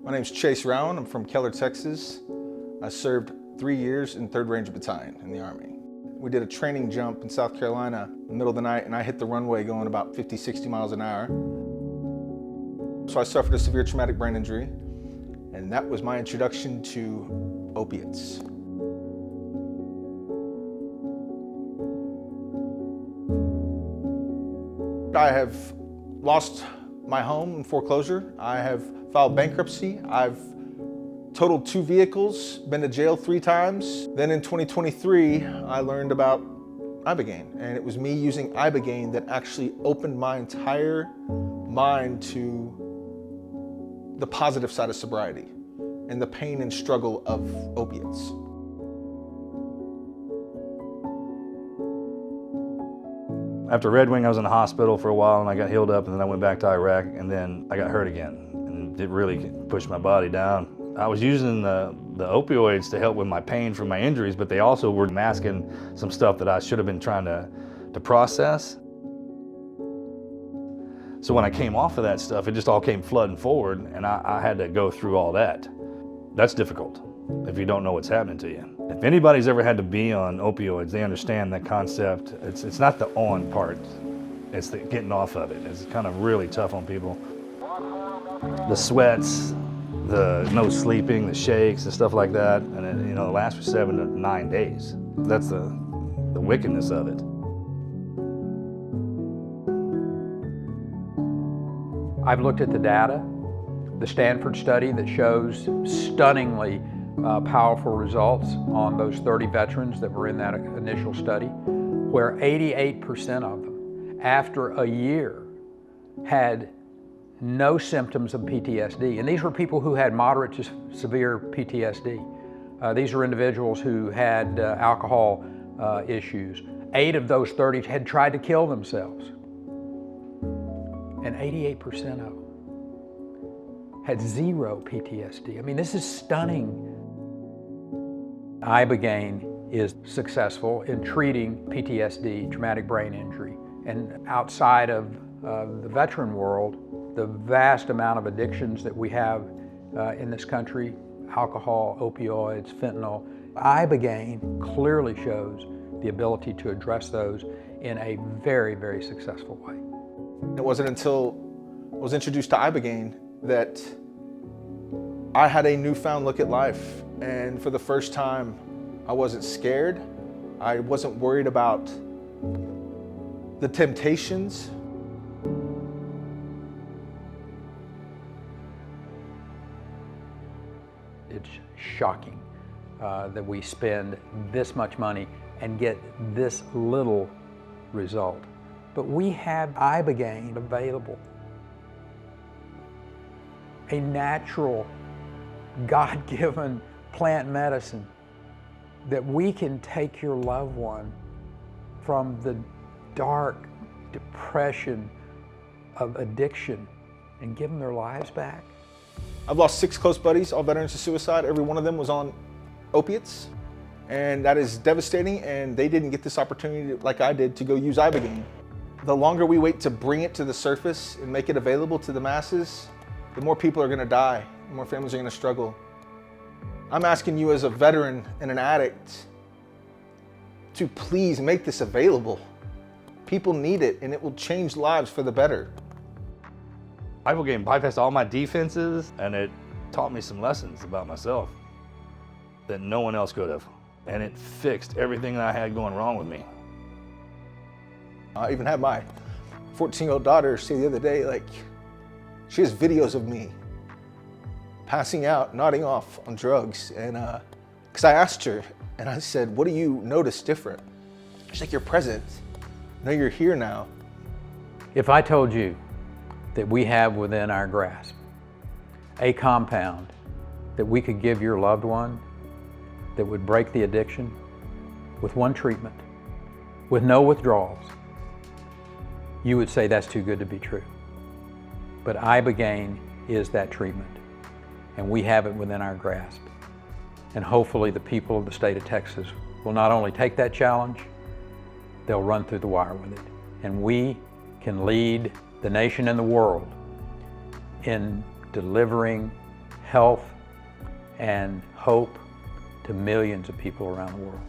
My name's Chase Rowan. I'm from Keller, Texas. I served 3 years in 3rd Ranger Battalion in the Army. We did a training jump in South Carolina in the middle of the night, and I hit the runway going about 50, 60 miles an hour. So I suffered a severe traumatic brain injury, and that was my introduction to opiates. I have lost my home in foreclosure. I have filed bankruptcy. I've totaled 2 vehicles, been to jail 3 times. Then in 2023, I learned about Ibogaine, and it was me using Ibogaine that actually opened my entire mind to the positive side of sobriety and the pain and struggle of opiates. After Red Wing, I was in the hospital for a while and I got healed up, and then I went back to Iraq, and then I got hurt again. And it really pushed my body down. I was using the opioids to help with my pain from my injuries, but they also were masking some stuff that I should have been trying to process. So when I came off of that stuff, it just all came flooding forward, and I had to go through all that. That's difficult if you don't know what's happening to you. If anybody's ever had to be on opioids, they understand that concept. It's not the on part, it's the getting off of it. It's kind of really tough on people. The sweats, the no sleeping, the shakes and stuff like that, and it lasts for 7 to 9 days. That's the wickedness of it. I've looked at the data, the Stanford study that shows stunningly powerful results on those 30 veterans that were in that initial study, where 88% of them, after a year, had no symptoms of PTSD. And these were people who had moderate to severe PTSD. These are individuals who had alcohol issues. 8 of those 30 had tried to kill themselves. And 88% of them had 0 PTSD. I mean, this is stunning. Ibogaine is successful in treating PTSD, traumatic brain injury. And outside of the veteran world, the vast amount of addictions that we have in this country, alcohol, opioids, fentanyl, Ibogaine clearly shows the ability to address those in a very, very successful way. It wasn't until I was introduced to Ibogaine that I had a newfound look at life. And for the first time, I wasn't scared. I wasn't worried about the temptations. It's shocking that we spend this much money and get this little result. But we have Ibogaine available. A natural, God-given plant medicine that we can take your loved one from the dark depression of addiction and give them their lives back. I've lost 6 close buddies, all veterans of suicide. Every one of them was on opiates, and that is devastating, and they didn't get this opportunity like I did to go use Ibogaine. The longer we wait to bring it to the surface and make it available to the masses, the more people are gonna die, the more families are gonna struggle. I'm asking you as a veteran and an addict to please make this available. People need it, and it will change lives for the better. Ibogaine bypassed all my defenses, and it taught me some lessons about myself that no one else could have. And it fixed everything that I had going wrong with me. I even had my 14-year-old daughter say the other day, she has videos of me passing out, nodding off on drugs. And because I asked her, and I said, what do you notice different? She's like, you're present. No, you're here now. If I told you that we have within our grasp a compound that we could give your loved one that would break the addiction with one treatment, with no withdrawals, you would say that's too good to be true. But Ibogaine is that treatment, and we have it within our grasp. And hopefully the people of the state of Texas will not only take that challenge, they'll run through the wire with it. And we can lead the nation and the world in delivering health and hope to millions of people around the world.